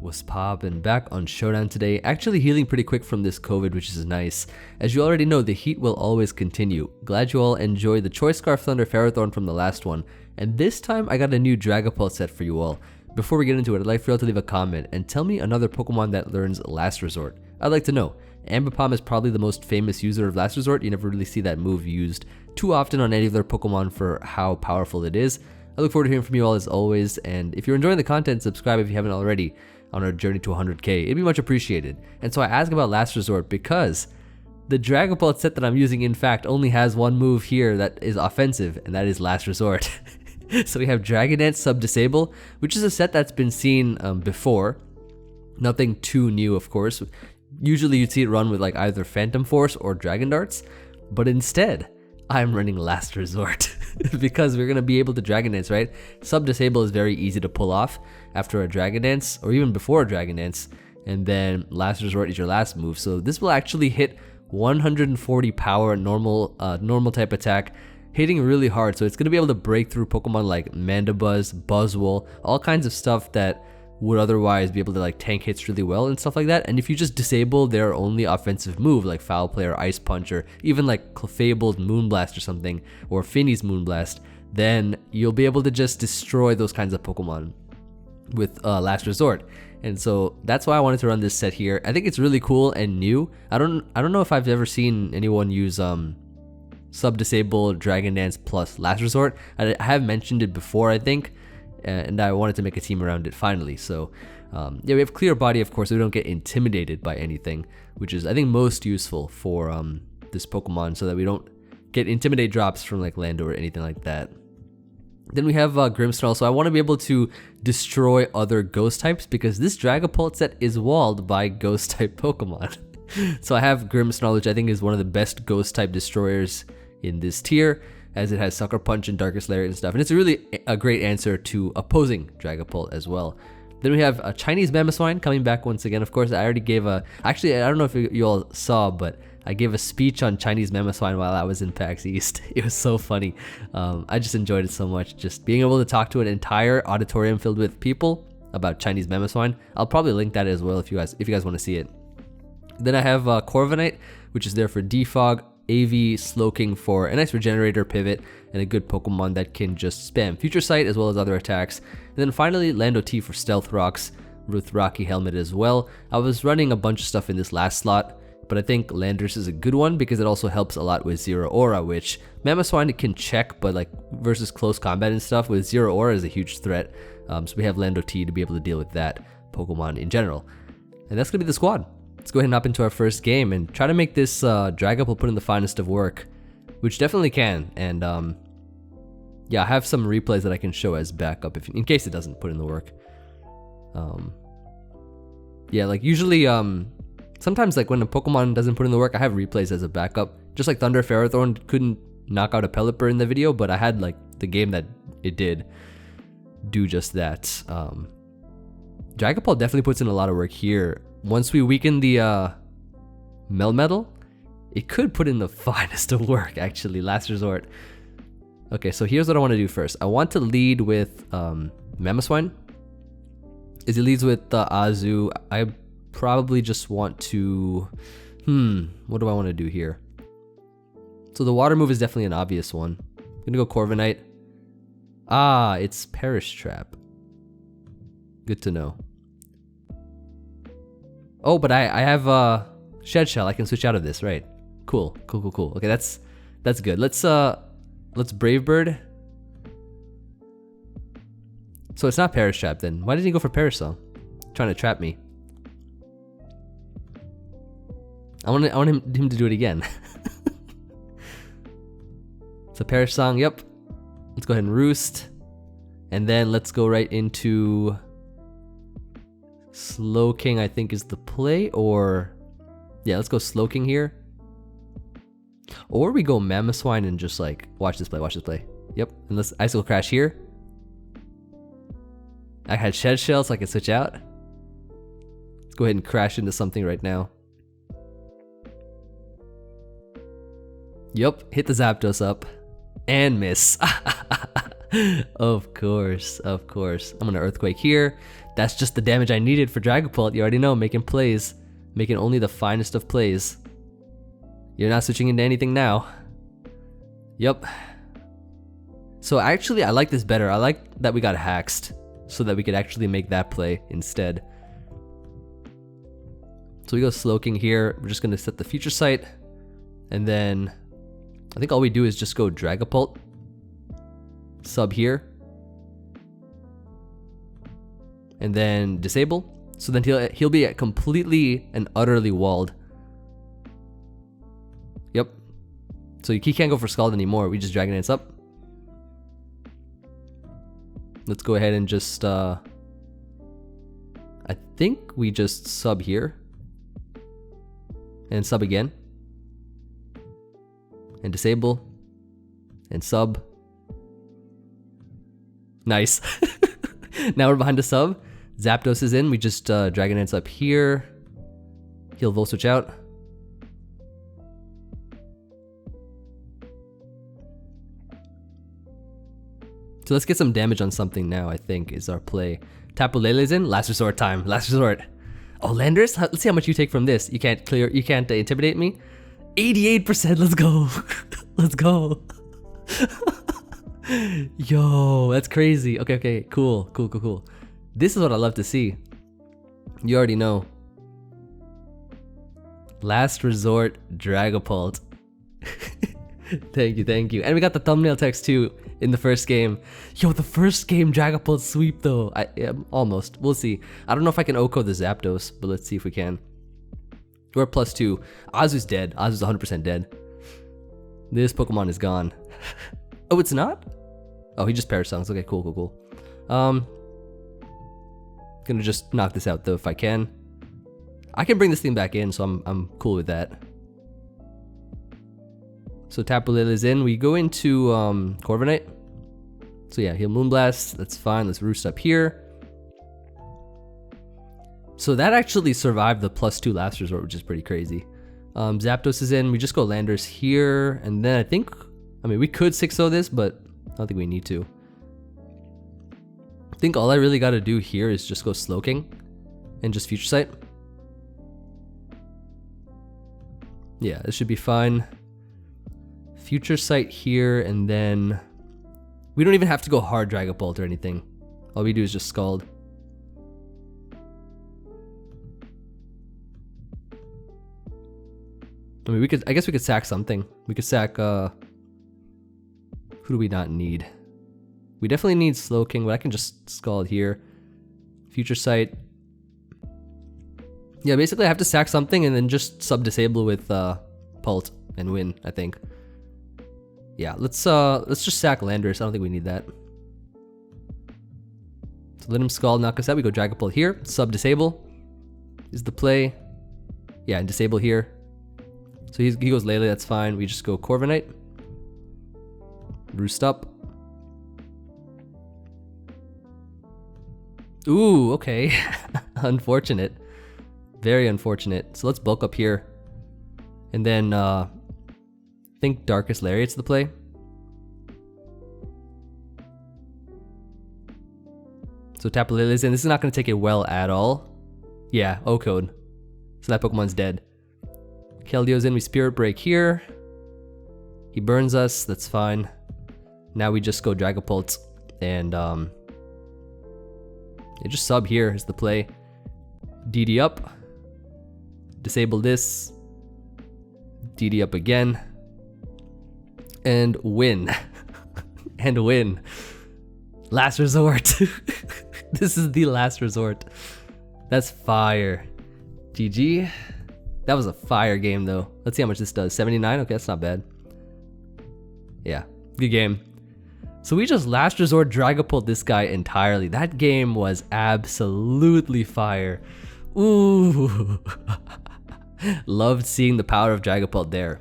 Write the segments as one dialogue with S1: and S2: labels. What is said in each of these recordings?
S1: What's poppin'? Back on Showdown today, actually healing pretty quick from this COVID, which is nice. As you already know, the heat will always continue. Glad you all enjoyed the Choice Scarf Thunder Ferrothorn from the last one, and this time I got a new Dragapult set for you all. Before we get into it, I'd like for you all to leave a comment and tell me another Pokemon that learns Last Resort. I'd like to know. Ambipom is probably the most famous user of Last Resort. You never really see that move used too often on any of their Pokemon for how powerful it is. I look forward to hearing from you all as always, and if you're enjoying the content, subscribe if you haven't already on our journey to 100k. It'd be much appreciated. And so I ask about Last Resort because the Dragapult set that I'm using in fact only has one move here that is offensive, and that is Last Resort. So we have Dragon Dance Sub Disable, which is a set that's been seen before. Nothing too new, of course. Usually you'd see it run with like either Phantom Force or Dragon Darts, but instead I'm running Last Resort because we're going to be able to Dragon Dance, right? Sub Disable is very easy to pull off after a Dragon Dance or even before a Dragon Dance, and then Last Resort is your last move. So this will actually hit 140 power normal type attack, hitting really hard. So it's going to be able to break through Pokemon like Mandibuzz, Buzzwole, all kinds of stuff that would otherwise be able to like tank hits really well and stuff like that. And if you just disable their only offensive move like Foul Play or Ice Punch or even like Clefable's Moonblast or something, or Finny's Moonblast, then you'll be able to just destroy those kinds of Pokemon with Last Resort. And so that's why I wanted to run this set here. I think it's really cool and new. I don't know if I've ever seen anyone use Sub Disable, Dragon Dance plus Last Resort. I have mentioned it before, I think, and I wanted to make a team around it finally. So yeah, we have Clear Body, of course, so we don't get intimidated by anything, which is I think most useful for this Pokemon, so that we don't get Intimidate drops from like Landor or anything like that. Then we have Grimmsnarl, so I want to be able to destroy other Ghost types because this Dragapult set is walled by Ghost type Pokemon. So I have Grimmsnarl, which I think is one of the best Ghost type destroyers in this tier, as it has Sucker Punch and Darkest Lariat and stuff, and it's really a great answer to opposing Dragapult as well. Then we have a Chinese Mamoswine coming back once again. Of course, I already gave actually I don't know if you all saw, but I gave a speech on Chinese Mamoswine while I was in PAX East. It was so funny. I just enjoyed it so much, just being able to talk to an entire auditorium filled with people about Chinese Mamoswine. I'll probably link that as well if you guys want to see it. Then I have Corviknight, which is there for Defog, Emvee, Slowking for a nice regenerator pivot, and a good Pokemon that can just spam Future Sight as well as other attacks. And then finally Landorus-T for Stealth Rocks with Rocky Helmet as well. I was running a bunch of stuff in this last slot, but I think Landorus is a good one because it also helps a lot with Zero Aura, which Mamoswine can check, but like versus close combat and stuff, with Zero Aura is a huge threat. So we have Landorus-T to be able to deal with that Pokemon in general. And that's going to be the squad. Let's go ahead and hop into our first game and try to make this Dragapult put in the finest of work, which definitely can. And yeah, I have some replays that I can show as backup in case it doesn't put in the work. Yeah, like usually sometimes like when a Pokemon doesn't put in the work, I have replays as a backup. Just like Thunder Ferrothorn couldn't knock out a Pelipper in the video, but I had like the game that it did do just that. Dragapult definitely puts in a lot of work here. Once we weaken the Melmetal, it could put in the finest of work, actually. Last Resort. Okay, so here's what I want to do first. I want to lead with Mamoswine. As he leads with Azu, I probably just want to... what do I want to do here? So the water move is definitely an obvious one. I'm going to go Corviknight. Ah, it's Perish Trap. Good to know. Oh, but I have Shed Shell. I can switch out of this, right? Cool. Okay, that's good. Let's Brave Bird. So it's not Perish Trap then. Why didn't he go for Perish Song? Trying to trap me. I want him to do it again. So Perish Song, yep. Let's go ahead and Roost. And then let's go right into Slowking, I think is the play, or yeah, let's go Slowking here. Or we go Mamoswine and just like watch this play. Yep, and let's Icicle Crash here. I had Shed Shell, so I can switch out. Let's go ahead and crash into something right now. Yep, hit the Zapdos up and miss. Of course, of course. I'm gonna Earthquake here. That's just the damage I needed for Dragapult. You already know, making plays. Making only the finest of plays. You're not switching into anything now. Yup. So actually, I like this better. I like that we got Haxed, so that we could actually make that play instead. So we go Slowking here. We're just gonna set the Future Sight. And then, I think all we do is just go Dragapult. Sub here. And then disable. So then he'll be completely and utterly walled. Yep. So he can't go for Scald anymore. We just Dragon Dance up. Let's go ahead and just I think we just sub here. And sub again. And disable. And sub. Nice. Now we're behind the sub. Zapdos is in. We just Dragon Dance up here. He'll Volt Switch out. So let's get some damage on something now, I think, is our play. Tapu-Lele's in. Last Resort time. Last Resort. Oh, Landorus? Let's see how much you take from this. You can't intimidate me? 88%. Let's go. Let's go. Yo, that's crazy. Okay, cool. This is what I love to see. You already know. Last Resort Dragapult. Thank you. And we got the thumbnail text too in the first game. Yo, the first game Dragapult sweep though. Almost. We'll see. I don't know if I can OHKO the Zapdos, but let's see if we can. We're +2. Azu's dead. Azu's 100% dead. This Pokemon is gone. Oh, it's not? Oh, he just Parasungs. Okay, cool. Gonna just knock this out though if I can. I can bring this thing back in, so I'm cool with that. So Tapu-Lele's in. We go into Corviknight. So yeah, he'll Moonblast. That's fine. Let's Roost up here. So that actually survived the +2 Last Resort, which is pretty crazy. Zapdos is in. We just go Landorus here, and then I mean, we could 6-0 this, but I don't think we need to. I think all I really got to do here is just go Slowking and just Future Sight. Yeah, this should be fine. Future Sight here, and then we don't even have to go hard Dragapult or anything. All we do is just Scald. I mean, I guess we could sack something. We could sack, who do we not need? We definitely need Slowking, but I can just Scald here. Future Sight. Yeah, basically I have to sack something and then just sub-disable with Pult and win, I think. Yeah, let's just sack Landorus. I don't think we need that. So let him Scald, knock us out. We go Dragapult here. Sub-disable is the play. Yeah, and disable here. So he goes Lele, that's fine. We just go Corviknight. Roost up. Ooh, okay. Unfortunate. Very unfortunate. So let's bulk up here. And then, I think Darkest Lariat's the play. So Tapu-Lele's in. This is not going to take it well at all. Yeah, O-Code. So that Pokemon's dead. Keldio's in. We Spirit Break here. He burns us. That's fine. Now we just go Dragapult. And, just sub here is the play. DD up. Disable this. DD up again. And win. And win. Last Resort. This is the Last Resort. That's fire. GG. That was a fire game though. Let's see how much this does. 79? Okay, that's not bad. Yeah, good game. So we just Last Resort Dragapult this guy entirely. That game was absolutely fire. Ooh. Loved seeing the power of Dragapult there.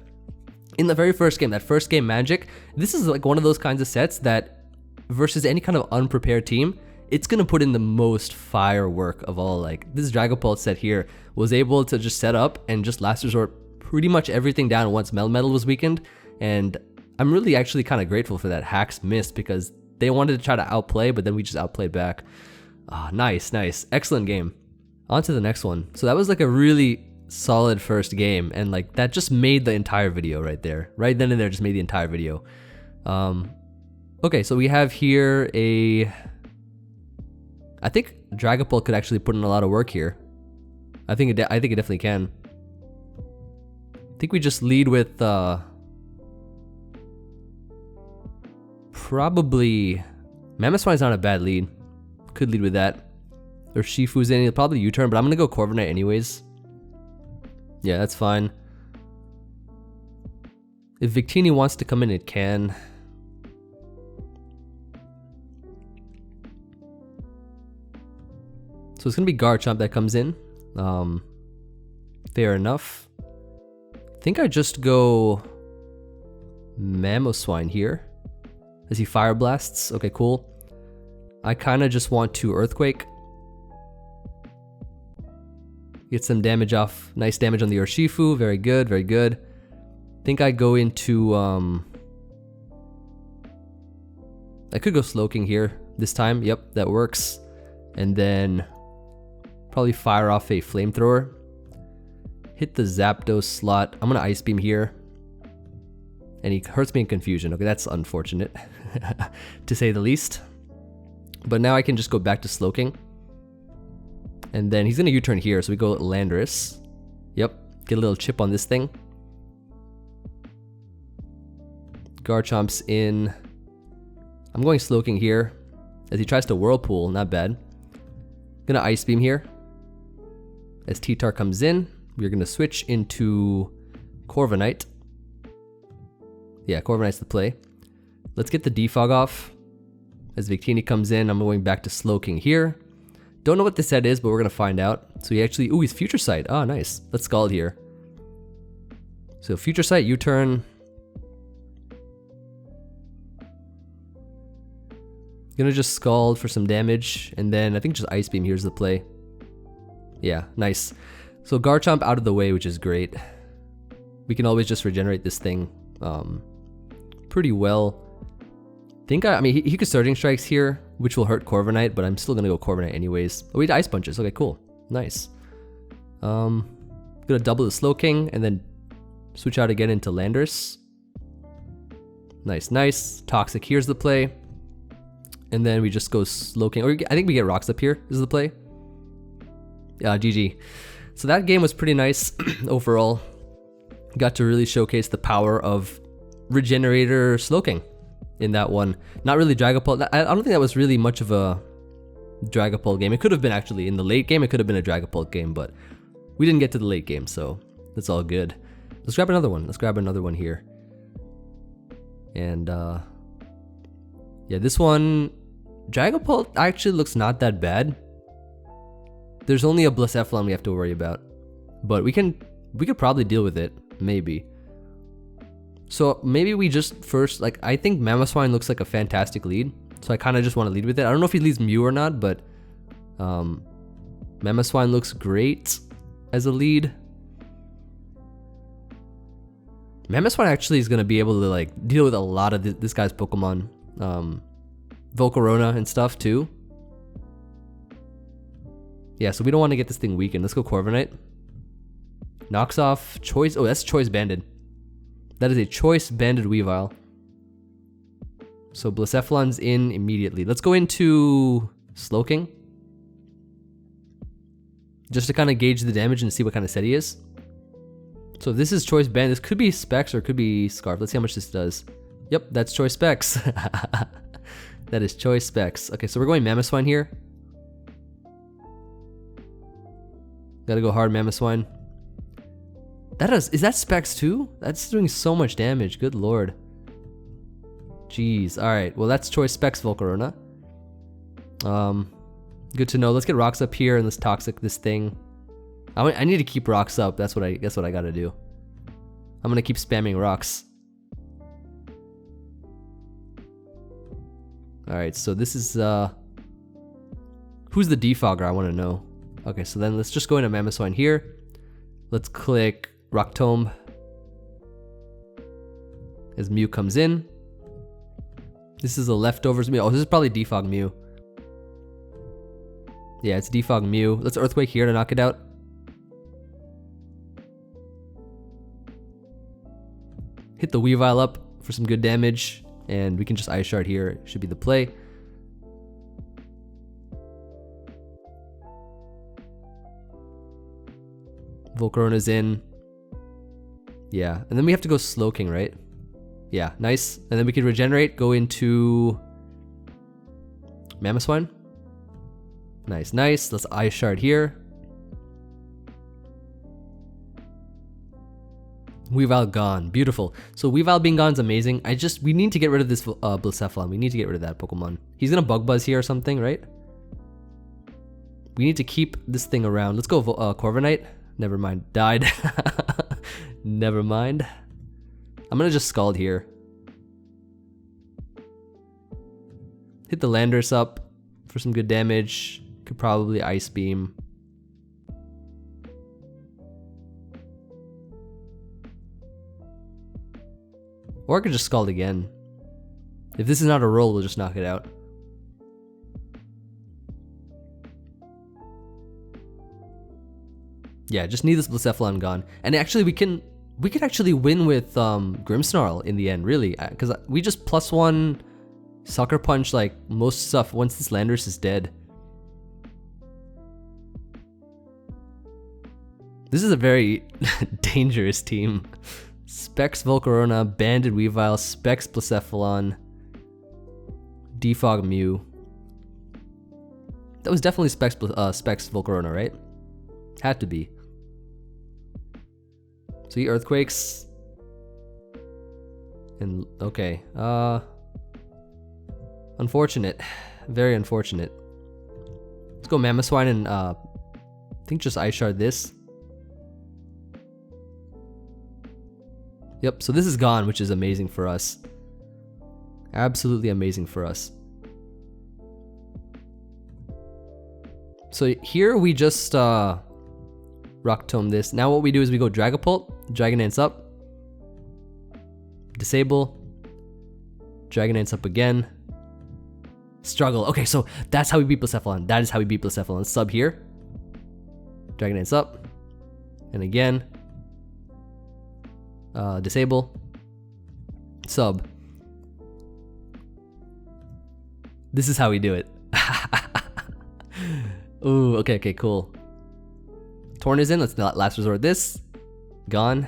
S1: In the very first game, that first game Magic, this is like one of those kinds of sets that versus any kind of unprepared team, it's gonna put in the most firework of all. Like this Dragapult set here was able to just set up and just Last Resort pretty much everything down once Melmetal was weakened. And I'm really actually kind of grateful for that Hacks miss because they wanted to try to outplay, but then we just outplayed back. Ah, nice, nice. Excellent game. On to the next one. So that was like a really solid first game, and like that just made the entire video right there. Right then and there just made the entire video. Okay, so we have here a... I think Dragapult could actually put in a lot of work here. I think it definitely can. I think we just lead with probably Mamoswine's not a bad lead. Could lead with that. Or Shifu's in, it'll probably U-turn, but I'm gonna go Corviknight anyways. Yeah, that's fine. If Victini wants to come in, it can. So it's gonna be Garchomp that comes in. Fair enough. I think I just go Mamoswine here. As he Fire Blasts. Okay, cool. I kind of just want to Earthquake. Get some damage off. Nice damage on the Urshifu. Very good, very good. I think I go into... I could go Slowking here this time. Yep, that works. And then probably fire off a Flamethrower. Hit the Zapdos slot. I'm going to Ice Beam here. And he hurts me in Confusion. Okay, that's unfortunate, to say the least. But now I can just go back to Slowking. And then he's going to U-turn here, so we go Landorus. Yep, get a little chip on this thing. Garchomp's in. I'm going Slowking here, as he tries to Whirlpool, not bad. Gonna Ice Beam here. As T-Tar comes in, we're gonna switch into Corviknight. Yeah, Corviknight's the play. Let's get the Defog off. As Victini comes in, I'm going back to Slowking here. Don't know what this set is, but we're gonna find out. So he actually, ooh, he's Future Sight. Ah, nice. Let's Scald here. So Future Sight, U-turn. Gonna just Scald for some damage, and then I think just Ice Beam here's the play. Yeah, nice. So Garchomp out of the way, which is great. We can always just regenerate this thing pretty well. I mean, he could Surging Strikes here, which will hurt Corviknight, but I'm still gonna go Corviknight anyways. Oh, he Ice Punches. Okay, cool. Nice. Gonna double the Slowking, and then switch out again into Landorus. Nice, nice. Toxic here's the play. And then we just go Slowking. Or I think we get Rocks up here. This is the play. Yeah, GG. So that game was pretty nice overall. Got to really showcase the power of Regenerator Slowking in that one. Not really Dragapult. I don't think that was really much of a Dragapult game. It could have been actually in the late game. It could have been a Dragapult game, but we didn't get to the late game, so that's all good. Let's grab another one. Let's grab another one here. And yeah, this one, Dragapult actually looks not that bad. There's only a Blacephalon we have to worry about, but we could probably deal with it, maybe. So maybe we just first, like, I think Mamoswine looks like a fantastic lead, so I kind of just want to lead with it. I don't know if he leads Mew or not, but Mamoswine looks great as a lead. Mamoswine actually is going to be able to like deal with a lot of this guy's Pokemon. Volcarona and stuff too. Yeah, so we don't want to get this thing weakened. Let's go Corviknight. Knocks off Choice. Oh, that's Choice Banded. That is a Choice Banded Weavile. So Blacephalon's in immediately. Let's go into Slowking. Just to kind of gauge the damage and see what kind of set he is. So this is Choice Band. This could be Specs or it could be Scarf. Let's see how much this does. Yep, that's Choice Specs. That is Choice Specs. Okay, so we're going Mamoswine here. Gotta go hard Mamoswine. Is that Specs too? That's doing so much damage. Good lord. Jeez. Alright, well that's Choice Specs Volcarona. Good to know. Let's get Rocks up here and let's Toxic this thing. I need to keep Rocks up. That's what I gotta do. I'm gonna keep spamming Rocks. Alright, so this is who's the Defogger? I wanna know. Okay, so then let's just go into Mamoswine here. Let's click Rock Tomb. As Mew comes in. This is a leftovers Mew. Oh, this is probably Defog Mew. Yeah, it's Defog Mew. Let's Earthquake here to knock it out. Hit the Weavile up for some good damage, and we can just Ice Shard here. Should be the play. Volcarona's in. Yeah, and then we have to go Slowking, right? Yeah, nice. And then we can regenerate, go into Mamoswine. Nice, nice. Let's Ice Shard here. Weavile gone. Beautiful. So Weavile being gone is amazing. We need to get rid of this Blacephalon. We need to get rid of that Pokemon. He's gonna Bug Buzz here or something, right? We need to keep this thing around. Let's go Corviknight. Never mind. Died. Never mind. I'm gonna just Scald here. Hit the Landorus up for some good damage. Could probably Ice Beam. Or I could just Scald again. If this is not a roll, we'll just knock it out. Yeah, just need this Blacephalon gone. And actually we could actually win with Grimmsnarl in the end, really. Because we just +1 Sucker Punch like most stuff once this Landorus is dead. This is a very dangerous team. Specs Volcarona, Banded Weavile, Specs Blacephalon, Defog Mew. That was definitely Specs Volcarona, right? Had to be. So he Earthquakes. And okay. Unfortunate. Very unfortunate. Let's go Mamoswine and I think just Ice Shard this. Yep, so this is gone, which is amazing for us. Absolutely amazing for us. So here we just Rock Tomb this. Now what we do is we go Dragapult, Dragon Dance up, Disable, Dragon Dance up again, Struggle. Okay, so that's how we beat Blacephalon. That is how we beat Blacephalon. Sub here, Dragon Dance up, and again, Disable, Sub. This is how we do it. Ooh, okay, cool. Torn is in. Let's Last Resort this. Gone.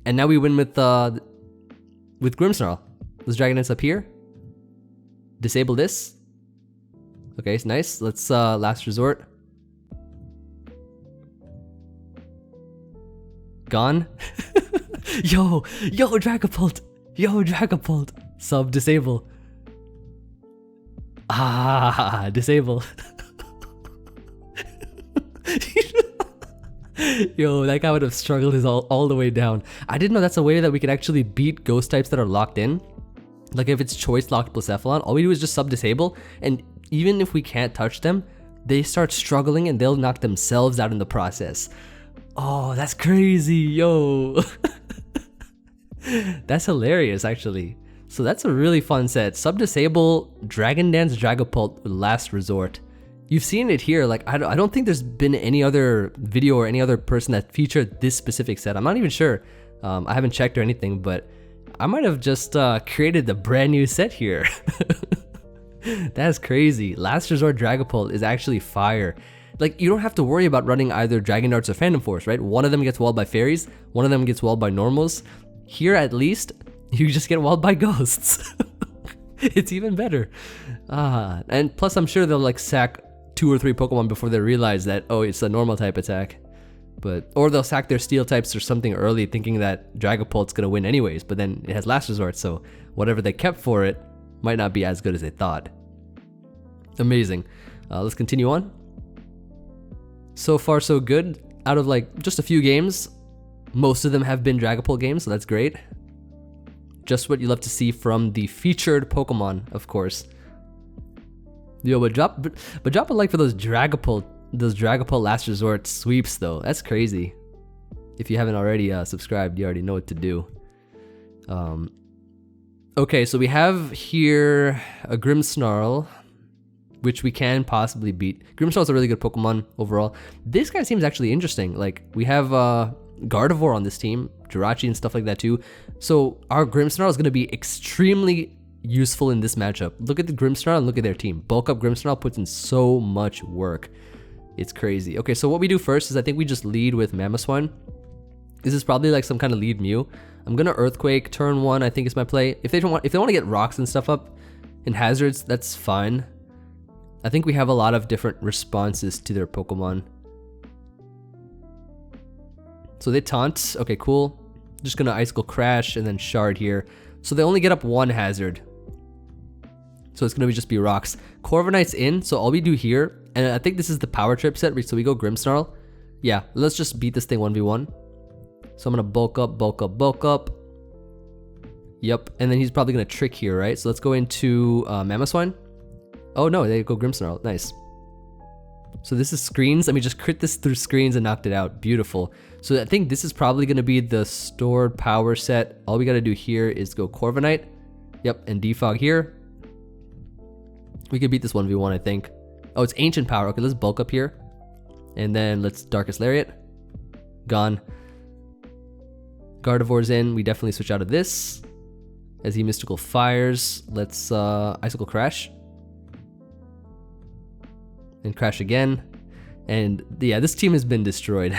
S1: And now we win with Grimmsnarl. Let's Dragon Dance up here. Disable this. Okay, it's nice. Let's Last Resort. Gone. Yo, Dragapult. Yo, Dragapult. Sub disable. Disable. Yo, that guy would have struggled his all the way down. I didn't know that's a way that we could actually beat ghost types that are locked in. Like if it's choice locked Blacephalon, all we do is just sub disable, and even if we can't touch them, they start struggling and they'll knock themselves out in the process. Oh, that's crazy, yo. That's hilarious, actually. So that's a really fun set. Sub disable, Dragon Dance Dragapult with Last Resort. You've seen it here. Like I don't think there's been any other video or any other person that featured this specific set. I'm not even sure. I haven't checked or anything, but I might have just created the brand new set here. That's crazy. Last Resort Dragapult is actually fire. Like, you don't have to worry about running either Dragon Darts or Phantom Force, right? One of them gets walled by fairies, one of them gets walled by normals. Here, at least, you just get walled by ghosts. It's even better. And plus, I'm sure they'll like sack 2 or 3 Pokemon before they realize that, oh, it's a normal type attack. Or they'll sack their steel types or something early, thinking that Dragapult's gonna win anyways, but then it has Last Resort, so whatever they kept for it might not be as good as they thought. Amazing. Let's continue on. So far, so good. Out of like just a few games, most of them have been Dragapult games, so that's great. Just what you love to see from the featured Pokemon, of course. Yo, but drop a like for those Dragapult Last Resort sweeps though. That's crazy. If you haven't already subscribed, you already know what to do. Okay, so we have here a Grimmsnarl, which we can possibly beat. Grimmsnarl's a really good Pokemon overall. This guy seems actually interesting. Like, we have Gardevoir on this team, Jirachi and stuff like that too. So our Grimmsnarl is going to be extremely useful in this matchup. Look at the Grimmsnarl and look at their team. Bulk Up Grimmsnarl puts in so much work. It's crazy. Okay, so what we do first is I think we just lead with Mamoswine. This is probably like some kind of lead Mew. I'm gonna Earthquake turn 1. I think is my play. If they want to get rocks and stuff up and hazards, that's fine. I think we have a lot of different responses to their Pokemon. So they taunt. Okay, cool. Just gonna Icicle Crash and then Shard here. So they only get up 1 hazard. So it's gonna just be rocks. Corviknight's in. So all we do here, and I think this is the power trip set. So we go Grimmsnarl. Yeah, let's just beat this thing 1v1. So I'm gonna bulk up, bulk up, bulk up. Yep, and then he's probably gonna trick here, right? So let's go into Mamoswine. Oh no, they go Grimmsnarl. Nice. So this is screens. Let me just crit this through screens and knocked it out. Beautiful. So I think this is probably gonna be the stored power set. All we gotta do here is go Corviknight. Yep, and Defog here. We could beat this 1v1, I think. Oh, it's ancient power. Okay, let's bulk up here. And then let's Darkest Lariat. Gone. Gardevoir's in. We definitely switch out of this. As he Mystical Fires, let's Icicle Crash. And Crash again. And yeah, this team has been destroyed.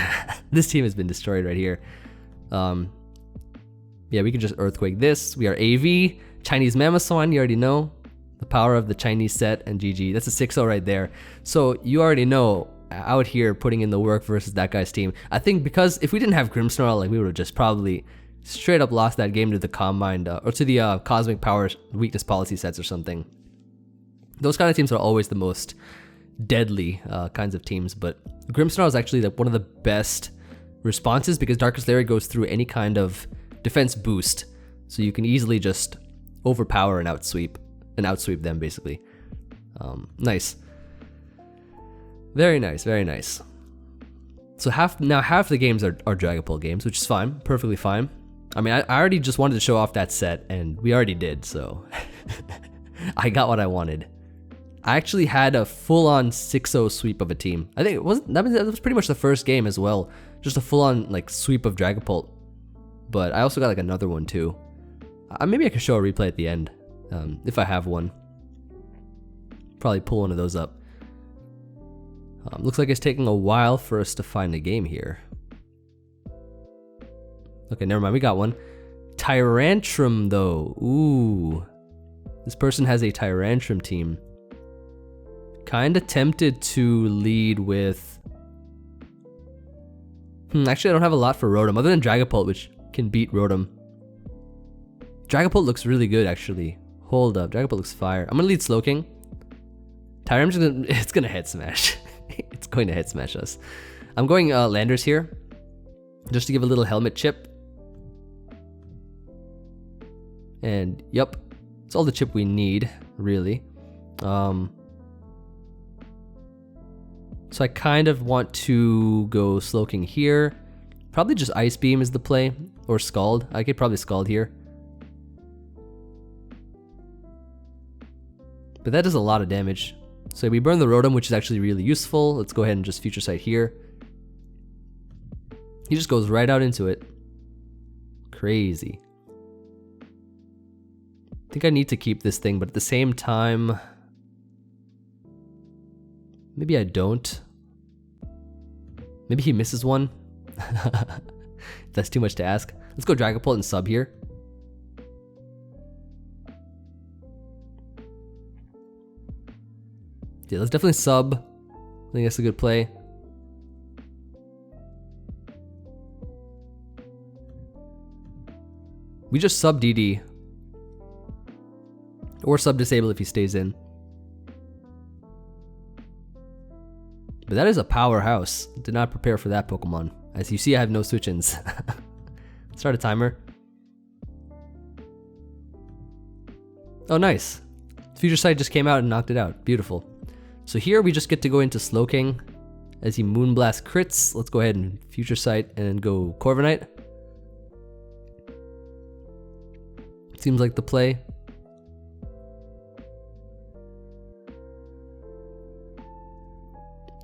S1: This team has been destroyed right here. Yeah, we can just Earthquake this. We are AV. Chinese Mamoswine, you already know. The power of the Chinese set and GG. That's a 6-0 right there. So you already know, out here putting in the work versus that guy's team. I think because if we didn't have Grimmsnarl, like we would have just probably straight up lost that game to the Calm Mind or to the Cosmic Power Weakness Policy sets or something. Those kind of teams are always the most deadly kinds of teams, but Grimmsnarl is actually one of the best responses because Darkest Lariat goes through any kind of defense boost, so you can easily just overpower and outsweep them basically. Nice. Very nice, very nice. So half the games are Dragapult games, which is fine, perfectly fine. I mean, I already just wanted to show off that set, and we already did, so I got what I wanted. I actually had a full-on 6-0 sweep of a team. I think that was pretty much the first game as well, just a full-on like sweep of Dragapult. But I also got like another one too. Maybe I could show a replay at the end if I have one. Probably pull one of those up. Looks like it's taking a while for us to find a game here. Okay, never mind, we got one. Tyrantrum though, ooh. This person has a Tyrantrum team. Kinda tempted to lead with... actually I don't have a lot for Rotom, other than Dragapult, which can beat Rotom. Dragapult looks really good actually. Hold up, Dragapult looks fire. I'm gonna lead Slowking. Tyrantrum, it's gonna head smash. It's going to head smash us. I'm going Landers here, just to give a little helmet chip. And yep, it's all the chip we need, really. So I kind of want to go Slowking here. Probably just Ice Beam is the play, or Scald. I could probably Scald here. But that does a lot of damage. So we burn the Rotom, which is actually really useful. Let's go ahead and just Future Sight here. He just goes right out into it. Crazy. I think I need to keep this thing, but at the same time... maybe I don't. Maybe he misses one. That's too much to ask. Let's go Dragapult and sub here. Yeah, let's definitely sub. I think that's a good play. We just sub DD. Or sub disable if he stays in. But that is a powerhouse. Did not prepare for that Pokemon. As you see, I have no switch-ins. Start a timer. Oh, nice. Future Sight just came out and knocked it out. Beautiful. So here we just get to go into Slowking as he Moonblast crits. Let's go ahead and Future Sight and go Corviknight. Seems like the play.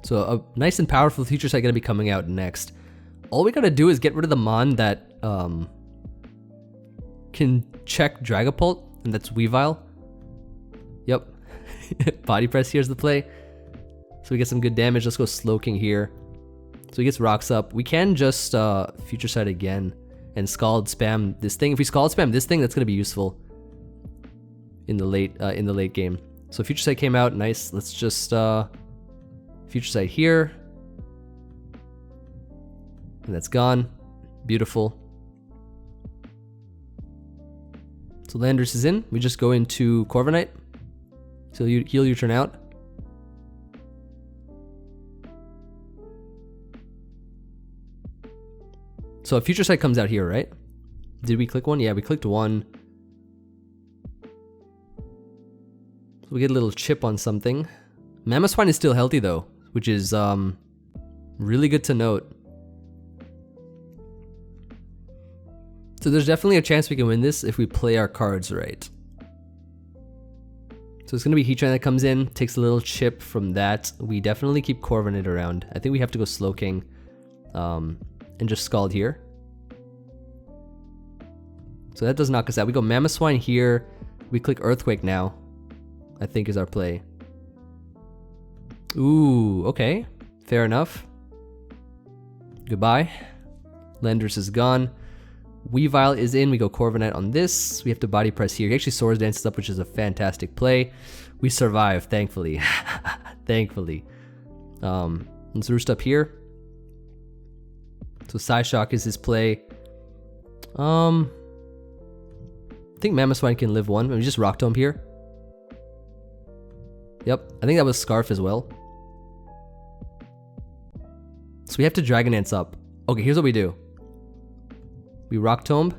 S1: So a nice and powerful future sight gonna be coming out next. All we gotta do is get rid of the Mon that can check Dragapult, and that's Weavile. Yep. Body press here's the play. So we get some good damage. Let's go Slowking here. So he gets rocks up. We can just future sight again and Scald spam this thing. If we Scald spam this thing, that's gonna be useful in the late game. So future sight came out, nice. Let's just future sight here. And that's gone. Beautiful. So Landorus is in. We just go into Corviknight. So you heal your turn out. So a future sight comes out here, right? Did we click one? Yeah, we clicked one. So we get a little chip on something. Mamoswine is still healthy though, which is really good to note. So there's definitely a chance we can win this if we play our cards right. So it's gonna be Heatran that comes in, takes a little chip from that. We definitely keep Corviknight around. I think we have to go Slowking and just Scald here. So that does knock us out. We go Mamoswine here. We click Earthquake now, I think is our play. Ooh, okay. Fair enough. Goodbye. Landorus is gone. Weavile is in. We go Corviknight on this. We have to body press here. He actually Swords Dances up, which is a fantastic play. We survive, thankfully. Thankfully. Let's Roost up here. So Psyshock is his play. I think Mamoswine can live one. We just Rock Tomb here. Yep, I think that was Scarf as well. So we have to Dragon Dance up. Okay, here's what we do. We Rock Tomb.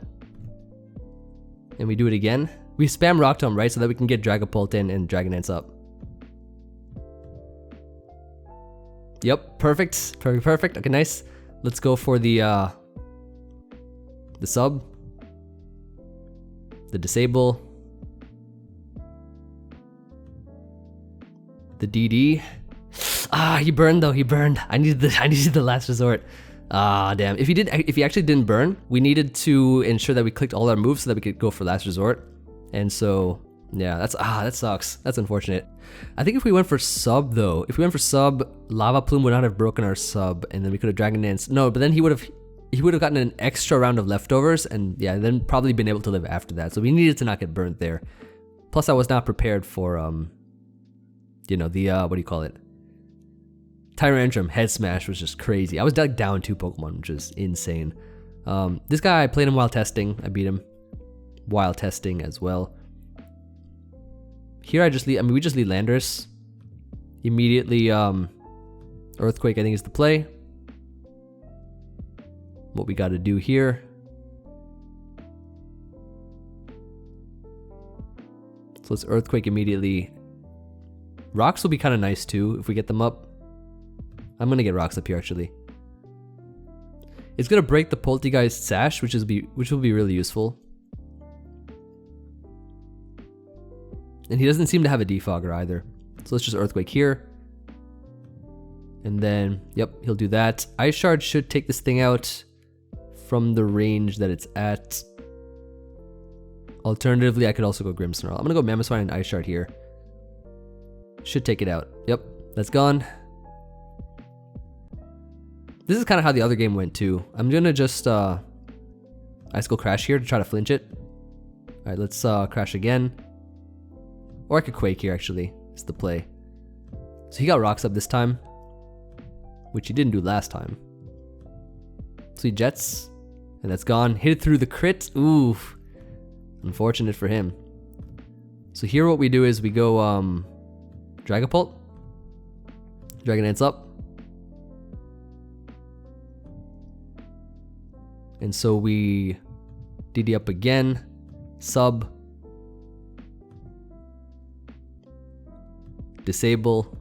S1: And we do it again. We spam Rock Tomb, right? So that we can get Dragapult in and Dragon Dance up. Yep, perfect. Perfect, perfect. Okay, nice. Let's go for the sub. The disable. The DD. Ah, he burned though, he burned. I needed the last resort. Ah, damn. If he actually didn't burn, we needed to ensure that we clicked all our moves so that we could go for last resort. And so, yeah, that sucks. That's unfortunate. I think if we went for sub though, if we went for sub, Lava Plume would not have broken our sub, and then we could have Dragon Dance. No, but then he would have gotten an extra round of leftovers, and yeah, then probably been able to live after that. So we needed to not get burnt there. Plus, I was not prepared for you know, the what do you call it? Tyrantrum head smash was just crazy. I was like down 2 Pokemon, which is insane. This guy, I played him while testing. I beat him while testing as well. Here I just lead. I mean, we just lead Landorus. Immediately, Earthquake I think is the play. What we got to do here. So let's Earthquake immediately. Rocks will be kind of nice too if we get them up. I'm gonna get rocks up here actually. It's gonna break the Polteageist Sash, which will be really useful. And he doesn't seem to have a defogger either. So let's just Earthquake here. And then, yep, he'll do that. Ice Shard should take this thing out from the range that it's at. Alternatively, I could also go Grimmsnarl. I'm gonna go Mamoswine and Ice Shard here. Should take it out. Yep, that's gone. This is kind of how the other game went too. I'm gonna just Icicle Crash here to try to flinch it. Alright, let's Crash again. Or I could Quake here actually. It's the play. So he got rocks up this time, which he didn't do last time. So he Jets, and that's gone. Hit it through the crit. Ooh, unfortunate for him. So here what we do is we go Dragapult. Dragon Dance up. And so we DD up again, sub, disable,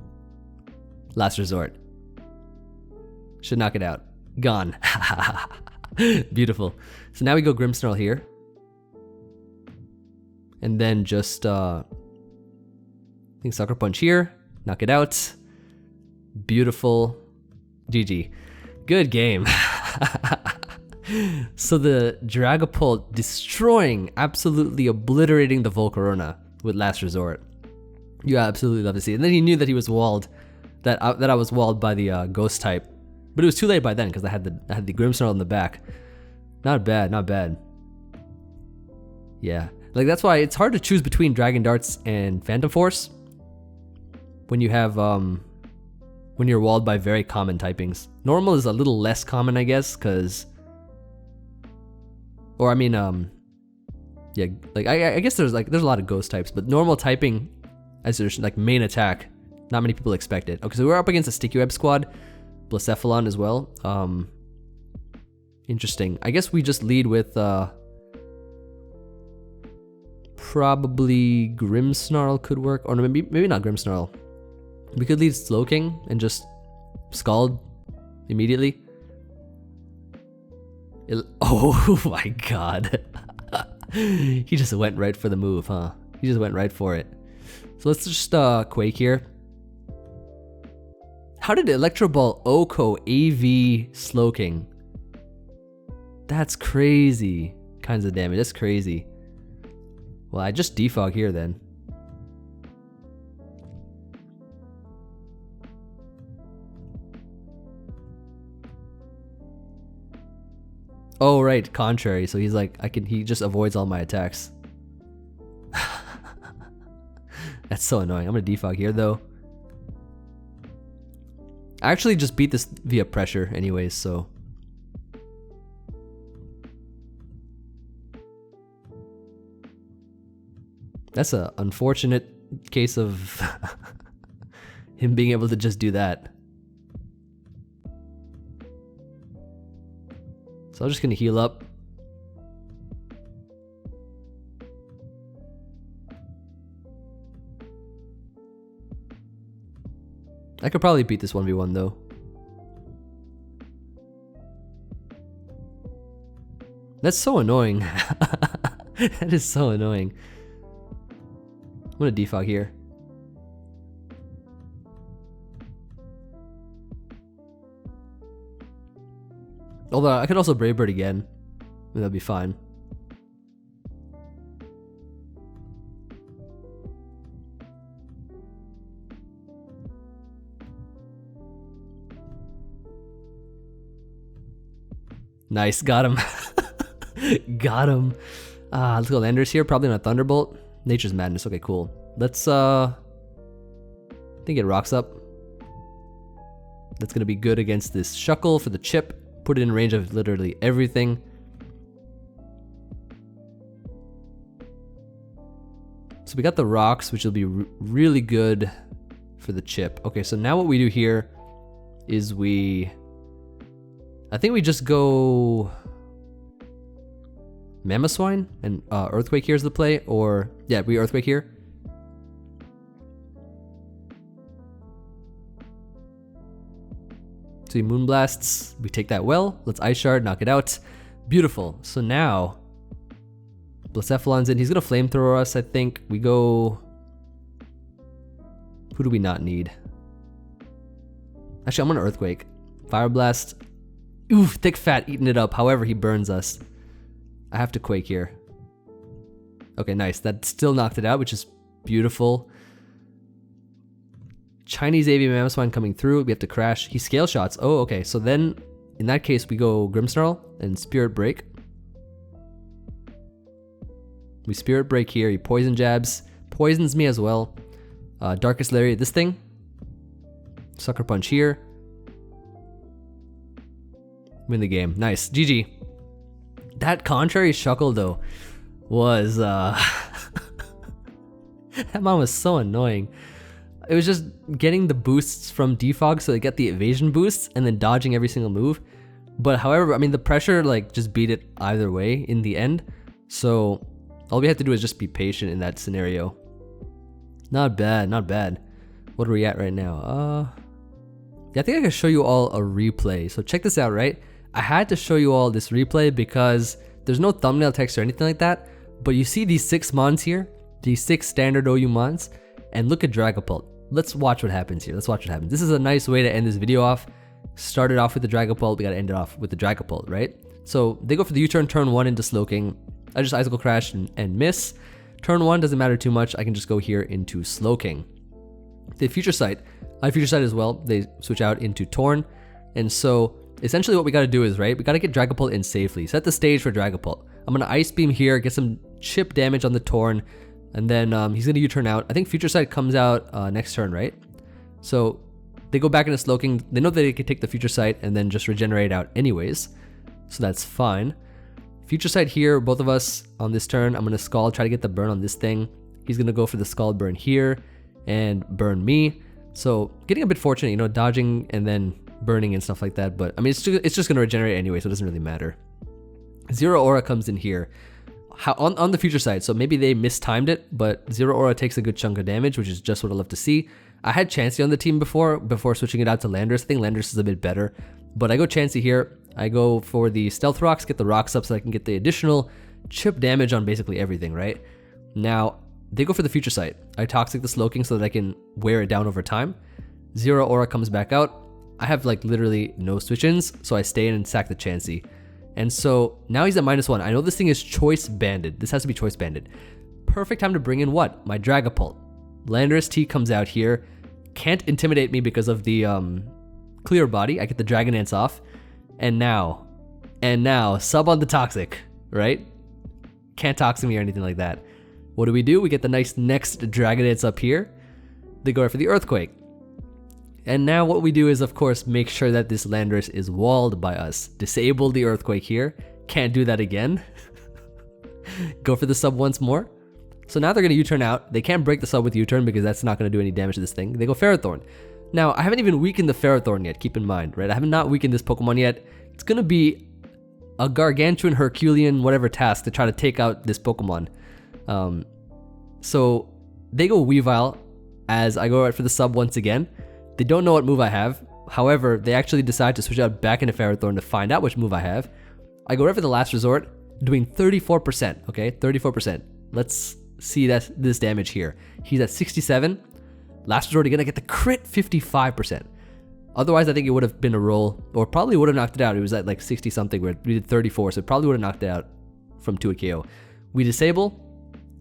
S1: last resort. Should knock it out. Gone. Beautiful. So now we go Grimmsnarl here. and then just I think Sucker Punch here, knock it out. Beautiful. GG. Good game. So the Dragapult destroying, absolutely obliterating the Volcarona with Last Resort. You absolutely love to see it. And then he knew that he was walled, that I was walled by the Ghost type, but it was too late by then because I had the Grimmsnarl in the back. Not bad, not bad. Yeah, like that's why it's hard to choose between Dragon Darts and Phantom Force when you have when you're walled by very common typings. Normal is a little less common, I guess, because, or I mean, yeah, like I guess there's a lot of Ghost types, but normal typing as their like main attack, not many people expect it. Okay, so we're up against a Sticky Web squad, Blacephalon as well. Interesting. I guess we just lead with probably Grimmsnarl could work, or maybe not Grimmsnarl. We could lead Slowking and just Scald immediately. Oh my god. He just went right for the move, huh? He just went right for it. So let's just Quake here. How did Electro Ball Oko AV Slowking? That's crazy kinds of damage. That's crazy. Well, I just Defog here then. Oh right, contrary. So he's like, he just avoids all my attacks. That's so annoying. I'm gonna Defog here though. I actually just beat this via pressure anyways, so. That's an unfortunate case of him being able to just do that. So I'm just gonna heal up. I could probably beat this 1v1 though. That's so annoying. That is so annoying. I'm gonna Defog here. Although I could also Brave Bird again. That'd be fine. Nice, got him. Got him. Let's go Landorus here, probably on a Thunderbolt. Nature's Madness, okay, cool. Let's I think it rocks up. That's gonna be good against this Shuckle for the chip. Put it in range of literally everything. So we got the rocks, which will be really good for the chip. Okay, so now what we do here is I think we just go Mamoswine and Earthquake here is the play, or yeah, we Earthquake here. So he Moonblasts, we take that well. Let's Ice Shard, knock it out. Beautiful. So now Blacephalon's in. He's gonna Flamethrower us, I think. We go. Who do we not need? Actually, I'm gonna Earthquake. Fire Blast. Oof, Thick Fat eating it up. However, he burns us. I have to Quake here. Okay, nice. That still knocked it out, which is beautiful. Chinese Mamoswine coming through. We have to crash. He Scale Shots. Oh, okay. So then, in that case, we go Grimmsnarl and Spirit Break. We Spirit Break here. He Poison Jabs. Poisons me as well. Darkest Lariat, this thing. Sucker Punch here. Win the game. Nice. GG. That contrary Shuckle though was that mom was so annoying. It was just getting the boosts from Defog, so they get the evasion boosts and then dodging every single move. But however, I mean the pressure like just beat it either way in the end. So all we have to do is just be patient in that scenario. Not bad, not bad. What are we at right now? Yeah, I think I can show you all a replay. So check this out, right? I had to show you all this replay because there's no thumbnail text or anything like that, but you see these 6 mons here, the 6 standard OU mons, and look at Dragapult. Let's watch what happens here. Let's watch what happens. This is a nice way to end this video off. Started off with the Dragapult, we gotta end it off with the Dragapult, right? So they go for the U-turn, turn 1 into Slowking. I just Icicle Crash and miss. Turn 1 doesn't matter too much. I can just go here into Slowking. The Future Sight, I Future Sight as well. They switch out into Torn. And so essentially what we gotta do is, right, we gotta get Dragapult in safely. Set the stage for Dragapult. I'm gonna Ice Beam here, get some chip damage on the Torn, and then he's gonna U-turn out. I think Future Sight comes out next turn, right? So they go back into Slowking. They know that they can take the Future Sight and then just regenerate out anyways. So that's fine. Future Sight here, both of us on this turn. I'm gonna Scald, try to get the burn on this thing. He's gonna go for the Scald burn here and burn me. So getting a bit fortunate, you know, dodging and then burning and stuff like that. But I mean, it's just gonna regenerate anyway, so it doesn't really matter. Zero Aura comes in here. On the Future Sight, so maybe they mistimed it, but Zero Aura takes a good chunk of damage, which is just what I love to see. I had Chansey on the team before switching it out to Landorus. I think Landorus is a bit better, but I go Chansey here. I go for the Stealth Rocks, get the rocks up so I can get the additional chip damage on basically everything, right? Now, they go for the Future Sight. I Toxic the Slowking so that I can wear it down over time. Zero Aura comes back out. I have like literally no switch-ins, so I stay in and sack the Chansey. And so now he's at -1. I know this thing is Choice Banded. This has to be Choice Banded. Perfect time to bring in what? My Dragapult. Landorus-T comes out here. Can't intimidate me because of the clear body. I get the Dragon Dance off. And now, sub on the Toxic, right? Can't toxic me or anything like that. What do? We get the nice next Dragon Dance up here. They go right for the Earthquake. And now what we do is, of course, make sure that this Landorus is walled by us. Disable the Earthquake here. Can't do that again. Go for the sub once more. So now they're going to U-turn out. They can't break the sub with U-turn because that's not going to do any damage to this thing. They go Ferrothorn. Now, I haven't even weakened the Ferrothorn yet, keep in mind, right? I have not weakened this Pokemon yet. It's going to be a gargantuan, Herculean, whatever task to try to take out this Pokemon. So they go Weavile as I go right for the sub once again. They don't know what move I have. However, they actually decide to switch out back into Ferrothorn to find out which move I have. I go right for the Last Resort, doing 34%, okay? 34%. Let's see this damage here. He's at 67. Last Resort, you're gonna get the crit 55%. Otherwise, I think it would have been a roll, or probably would have knocked it out. It was at like 60 something, where we did 34, so it probably would have knocked it out from 2 at KO. We disable.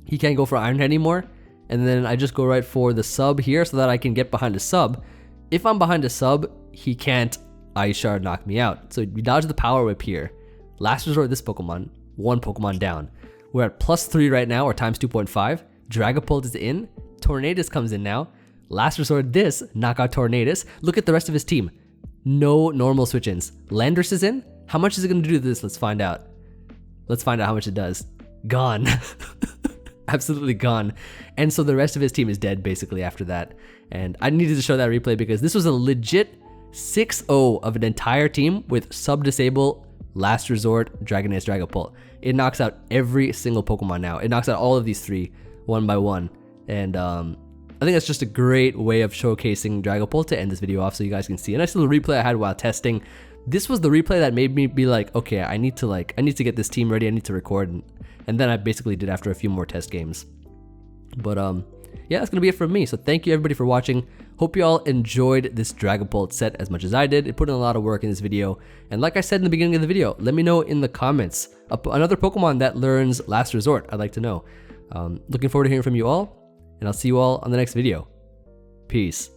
S1: He can't go for Iron Head anymore. And then I just go right for the sub here so that I can get behind the sub. If I'm behind a sub, he can't Ice Shard knock me out. So we dodge the Power Whip here. Last Resort this Pokemon, 1 Pokemon down. We're at +3 right now, or times 2.5. Dragapult is in. Tornadus comes in now. Last Resort this, knock out Tornadus. Look at the rest of his team. No normal switch-ins. Landorus is in. How much is it going to do to this? Let's find out. Let's find out how much it does. Gone. Absolutely gone. And so the rest of his team is dead basically after that. And I needed to show that replay because this was a legit 6-0 of an entire team with sub-disable Last Resort Dragon Dance Dragapult. It knocks out every single Pokemon now. It knocks out all of these 3 one by one. And I think that's just a great way of showcasing Dragapult to end this video off so you guys can see. A nice little replay I had while testing. This was the replay that made me be like, okay, I need to get this team ready. I need to record. And then I basically did after a few more test games. But yeah, that's going to be it from me. So thank you everybody for watching. Hope you all enjoyed this Dragapult set as much as I did. It put in a lot of work in this video. And like I said in the beginning of the video, let me know in the comments another Pokemon that learns Last Resort. I'd like to know. Looking forward to hearing from you all. And I'll see you all on the next video. Peace.